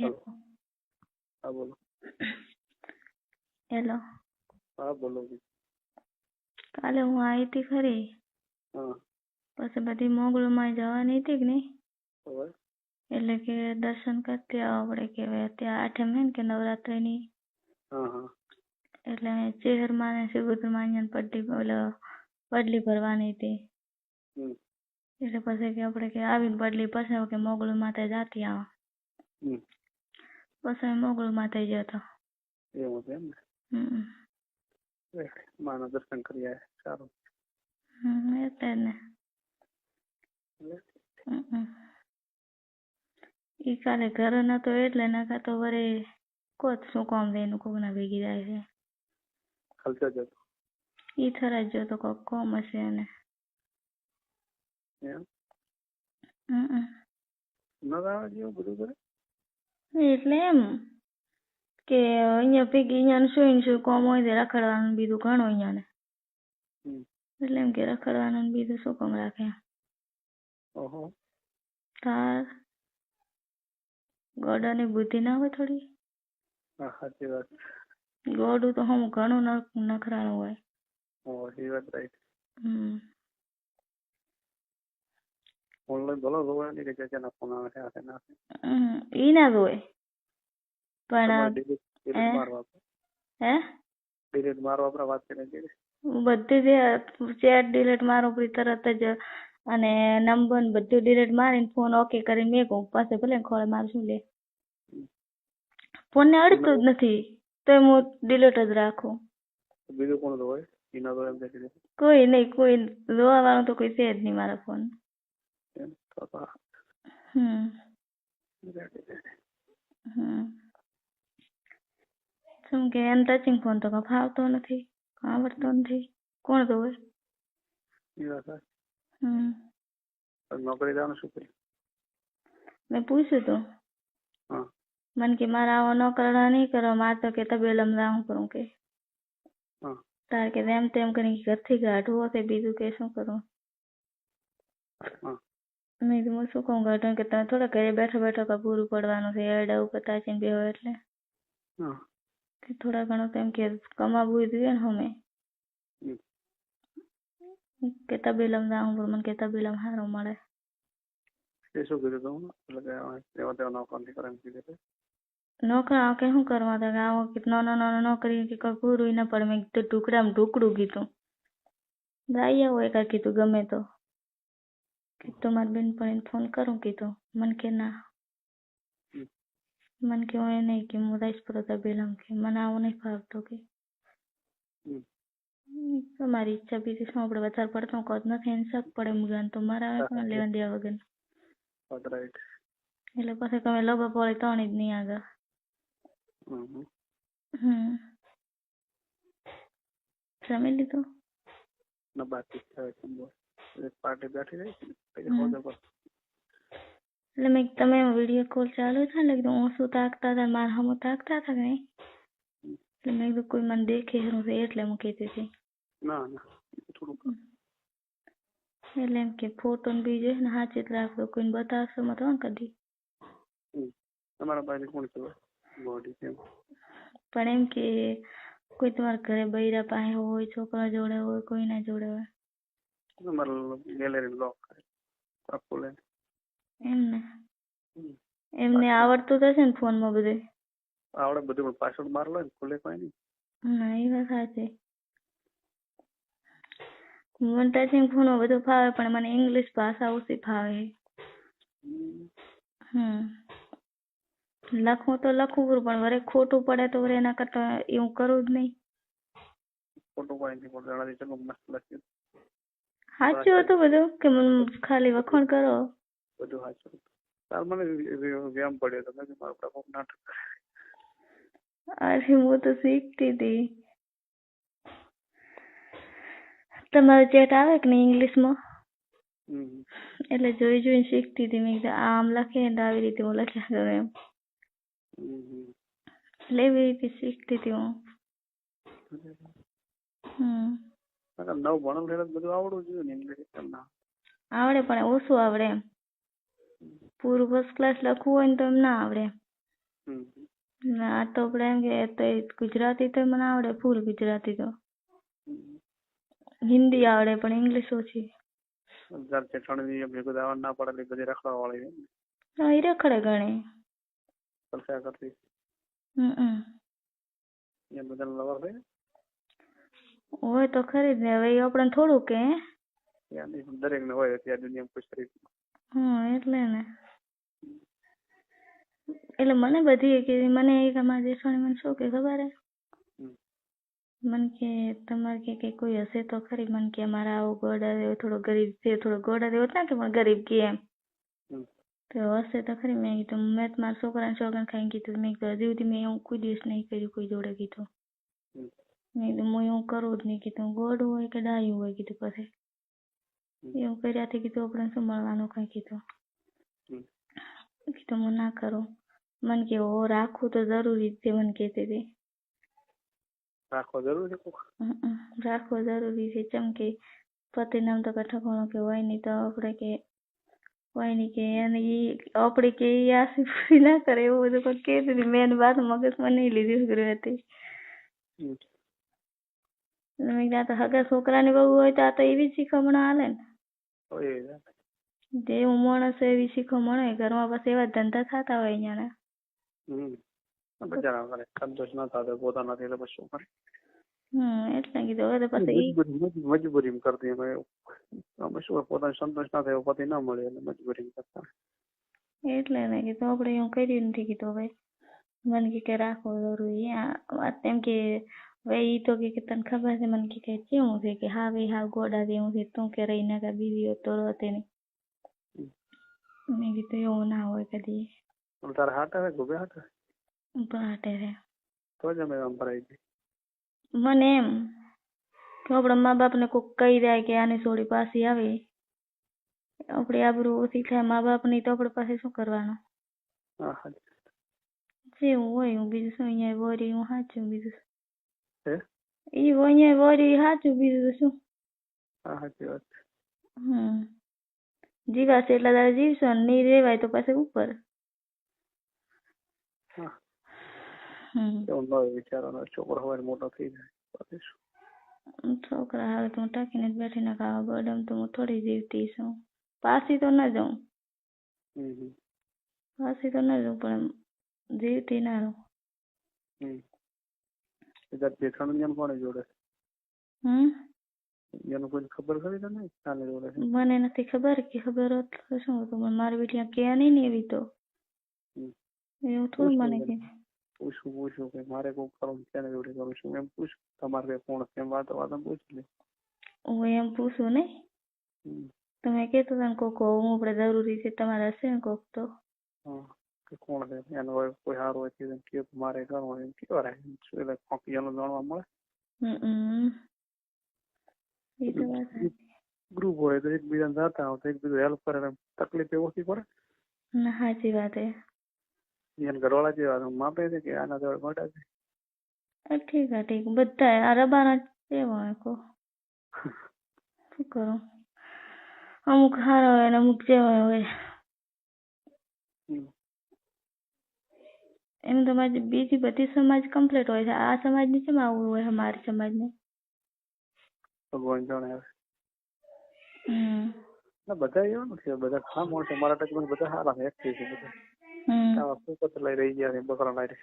Hello. હા બોલો. Hello. હા બોલો. કાલે હું આવી હતી ખરી, હા પછી બધી મોગળમાં જવાની હતી કે નહીં, હવે એટલે કે દર્શન કરતી આવવા પડે કે હવે ત્યાં આઠમ હે ને કે નવરાત્રિની, હા હા એટલે ચેહરમાં ને સિબુદ્રમાં બદલી ભરવાની હતી. હમ એટલે પછી કે આપણે કે આવીને બદલી પછી કે મોગળ માથે જાતી આવા, હમ પછી મોગળ માથે ગયો હતો. એવું છે એમ ને. માના દર્શન કરી આવ્યા, સારું. એટલે જ ને. ઈ કાલે ઘરે નતો એટલે નકા તો વરે કોત શું કામ દે એનું કોકના ભેગી જાય છે. ખલચો જતો ઈ થરા જો તો કોક કોમ હશે એને. એમ ન આવે જેવું બધું કરે. એટલે એમ કે અહીંયા ભેગી અહીંયા શું કોમ હોય તે રખડવાનું બીજું ઘણું અહીંયા ને. એટલે એમ કે રખડવાનું બીજું શું કામ રાખે. ઓહો. તાર ગોડાની બુદ્ધિ ના હોય થોડી. હા સાચી વાત. ગોડું તો હમ ઘણું નખરાનું હોય. એ વાત રાઈટ. ઓનલાઈન બોલો જોવા નહીં કે જેના ફોન આવે છે ના ઈ ના જોય પણ ડિલીટ મારવા હે ડિલીટ મારવા આપણે વાત કરીને બધી ચેટ ડિલીટ મારો પછી તરત જ અને નંબર બધું ડિલીટ મારીને ફોન ઓકે કરીને મેકું પાસે ભલે ખોળે મારું શું લે ફોન ને અડતું જ નથી તો હું ડિલીટ જ રાખું. બીજું કોણ હોય એના તો એમ કોઈ નહીં, કોઈ જોવા વાળું તો કોઈ છે જ નહીં મારા ફોન. શું કે એમ ટચિંગ ફોન તો ફાવતો નથી, આવડતો નથી, કોણ જોવે. નોકરી જવાનું શું કર્યું? મેં પૂછ્યું તો મને કે મારા આવો નોકરા નહીં કરવા, મારે તો કે તબેલમ રાહું કરું કે તાર કે એમ તેમ કરી ઘરથી કાઢવું હશે બીજું કે શું કરું. મેં કીધું શું કહું કાઢું કે તમે થોડા ઘરે બેઠો બેઠો કા પૂરું પડવાનું છે એડા ઉપર તાચીને બેહો એટલે થોડા ઘણું તેમ કે કમાવું જોઈએ ને અમે કે તબેલમ રાહું કરું. મને કે તબેલમ સારું મળે. એ શું કીધું તું એટલે નોકરા કે શું કરવા હતા કે આવો કે નાનો નોકરી કે કોઈ પૂરું ના પડે. મેં કીધું ટુકડામાં ઢુકડું કીધું રાયા હોય કાંઈ કીધું ગમે તો કીધું મારી બેનપણીને ફોન કરું કીધું. મને કે ના, મને કે હું નહીં કે હું રાઈસ પર તબેલામ કે મને આવું નહીં ફાવતો કે તમારી ઈચ્છા બીજી શું આપણે વધારે પડતો કોત નથી એને શક પડે મુગાન તો મારા પણ લેવા દેવા વગર એટલે પછી તમે લોગો પડે તણી જ નહીં આગળ. જમી લીધું? પાર્ટી બેઠી રહી એટલે મેં તમે વિડીયો કોલ ચાલુ છે ને એટલે હું શું તાકતા હતા મારા હમું તાકતા હતા કે નહીં એટલે મેં કીધું કોઈ મને દેખે હું એટલે હું કહેતી હતી. ના ના થોડું એટલે એમ કે ફોટો ને બીજો ને સાચી જ રાખજો કોઈને બતાવશો મત ને કદી. તમારા પાસે કોણ છે બોડી કેમ પણ એમ કે કોઈ તમારા ઘરે બૈરા પાસે હોય છોકરા જોડે હોય કોઈ ના જોડે હોય તમારું ગેલેરી બ્લોક કરે એમને એમને આવડતું તો હશે ને ફોનમાં બધું આવડે બધું પણ પાસવર્ડ માર લો ને ખુલે કોઈ નહીં. ના એ વાત સાચી. મને ટચિંગ ફોનમાં બધું ફાવે પણ મને ઇંગ્લિશ ભાષા ઓછી ફાવે. લખવું તો લખવું પણ વરે ખોટું પડે તો વરે એના કરતા એવું કરું જ નહીં. ખોટું કોઈ નથી પણ જણાવી ચલો મસ્ત લખ્યું સાચું હતું બધું કે મને ખાલી વખાણ કરો બધું સાચું. તાર મને વ્યાયામ પડ્યો તો મેં મારું પ્રકોપ નાટક. અરે હું તો શીખતી હતી. તમારે ચેટ આવે કે નહીં ઇંગ્લિશમાં એટલે જોઈ જોઈને શીખતી હતી. મેં કીધું આમ લખે ને આવી રીતે હું લખ્યા કરું એમ એટલે એવી રીતે શીખતી હતી હું. નવ ભણો બધું આવડવું જોઈએ ને ઇંગ્લિશ આવડે પણ ઓછું આવડે એમ પૂરું ફર્સ્ટ ક્લાસ લખવું હોય ને તો એમ ના આવડે. હમ. ના આ તો આપણે એમ કે તો ગુજરાતી તો મને આવડે ફૂલ ગુજરાતી તો. હમ. હિન્દી આવડે પણ ઇંગ્લિશ ઓછી. જાત ચટણી ભેગું દાવા ના પડે એટલે બધી રખવા વાળી હા એ રખડે ઘણી. કલસા કરતી હમ. એ બધા લવર હોય હોય તો ખરી જ ને હવે એ આપણને થોડું કે દરેક ને હોય ત્યાં દુનિયામાં ખુશ કરી. એટલે ને એટલે મને બધી કે મને એક અમારા જેઠાણી મને શું કે ખબર હે મને કે તમારે કે કોઈ હશે તો ખરી મને કે અમારા આવો ગોડા દેવો થોડો ગરીબ છે થોડો ગોડા દેવો ના કે પણ ગરીબ કે એમ તો હશે તો ખરી મેં કીધું મેં તો મારા છોકરાને છોકરાને ખાઈને કીધું મેં કીધું હજી સુધી મેં એવું કોઈ દિવસ નહીં કર્યું કોઈ જોડે કીધું મેં કીધું હું એવું કરું જ નહીં કીધું ગોડું હોય કે ડાયું હોય કીધું પછી એવું કર્યાથી કીધું આપણે શું મળવાનું કઈ કીધું હું ના કરું મને કે ઓ રાખવું તો જરૂરી છે મને કહેતી હતી રાખવો જરૂરી છે રાખવો જરૂરી છે ચમ કે પતિ નામ તો કઠકોણો કે હોય નહીં તો આપણે કે હોય નહીં કે એને આપણે કે આશી પૂરી ના કરે એવું બધું કોઈ કહેતી હતી મેં વાત મગજમાં નહીં લીધી હતી મેં તો હગા છોકરાની બહુ હોય તો આ તો એવી શીખમણ હાલે ને જેવું માણસ એવી શીખમણ હોય ઘરમાં બસ એવા ધંધા થતા હોય અહીંયા સંતોષ ના થતો પોતાનાથી એટલે પછી શું કરે એટલે કીધું હવે તો પછી મજબૂરી કરતી અમે શું પોતાને સંતોષ ના થયો પતિ ના મળે એટલે મજબૂરી કરતા એટલે ને કીધું આપણે એવું કર્યું નથી કીધું ભાઈ મને કે રાખવો જરૂરી વાત એમ કે હવે ઈ તો કે તને ખબર છે મને કે કેવું છે કે હા ભાઈ હા ગોડા જેવું છે તું કે રહી ના બીવી તો રોતે નહીં મેં કીધું એવું ના હોય કદી તારા હાથ આવે ગોબે હાથ બાટે છે તો જ અમે આમ ભરાઈ ગઈ મને એમ કે આપણા મા બાપ ને કોઈક કહી જાય કે આની છોડી પાછી આવે આપણી આબરૂ ઓછી થાય મા બાપ ની તો આપણે પાસે શું કરવાનું જેવું હોય હું બીજું શું અહીંયા વોરી હું સાચું બીજું એ અહીંયા વોરી સાચું બીજું તો શું સાચી વાત જીવાશે એટલા તારે જીવશો ને નહીં રેવાય તો પછી ઉપર વિચારવાનો છોકરો હોય મોટો થઈ જાય છોકરા હવે તો હું ટાંકીને જ બેઠી ને ખાવા ગોડમ તો હું થોડી જીવતી છું પાછી તો ન જાઉં પાછી તો ન જાઉં પણ જીવતી ના રહું જેઠાણું કોને જોડે એનું કોઈ ખબર ખરી તને ચાલે જોડે મને નથી ખબર કે ખબર હોત તો શું હતું પણ મારી બેટી કે નહીં ને એવી તો એવું થોડું મને કે પૂછું કે મારે કોઈ કરું તેને જોડે કરું છું એમ પૂછ તમારે કઈ કોણ એમ વાતો પૂછી લે હું એમ પૂછું નહીં તમે કહેતો હતા ને કોક હું આપણે જરૂરી છે તમારે હશે ને કોક તો કોણ છે એનો હોય કોઈ સારું હોય કે મારે કરવું એમ કેવા રહે એટલે જાણવા મળે એ તો વાત ગ્રુપ હોય તો એકબીજાને જાતા હોય તો એકબીજું હેલ્પ કરે તકલીફ ઓછી પડે ના સાચી વાત હે એને ઘરવાળા જેવા માપે છે કે આના જોડે મોટા છે ઠીક બધા આ રબાના એવા હોય કો શું કરું અમુક સારા હોય ને અમુક જેવા હોય એમ તો બીજી બધી સમાજ કમ્પ્લીટ હોય છે આ સમાજ ની કેમ આવું હોય અમારી સમાજ ને ભગવાન જાણે બધા એવા નથી બધા ઘણા માણસો મારા ટચમાં બધા સારા એક્ટિવ છે બધા લઈ રહી ગયા બકરા લાઈ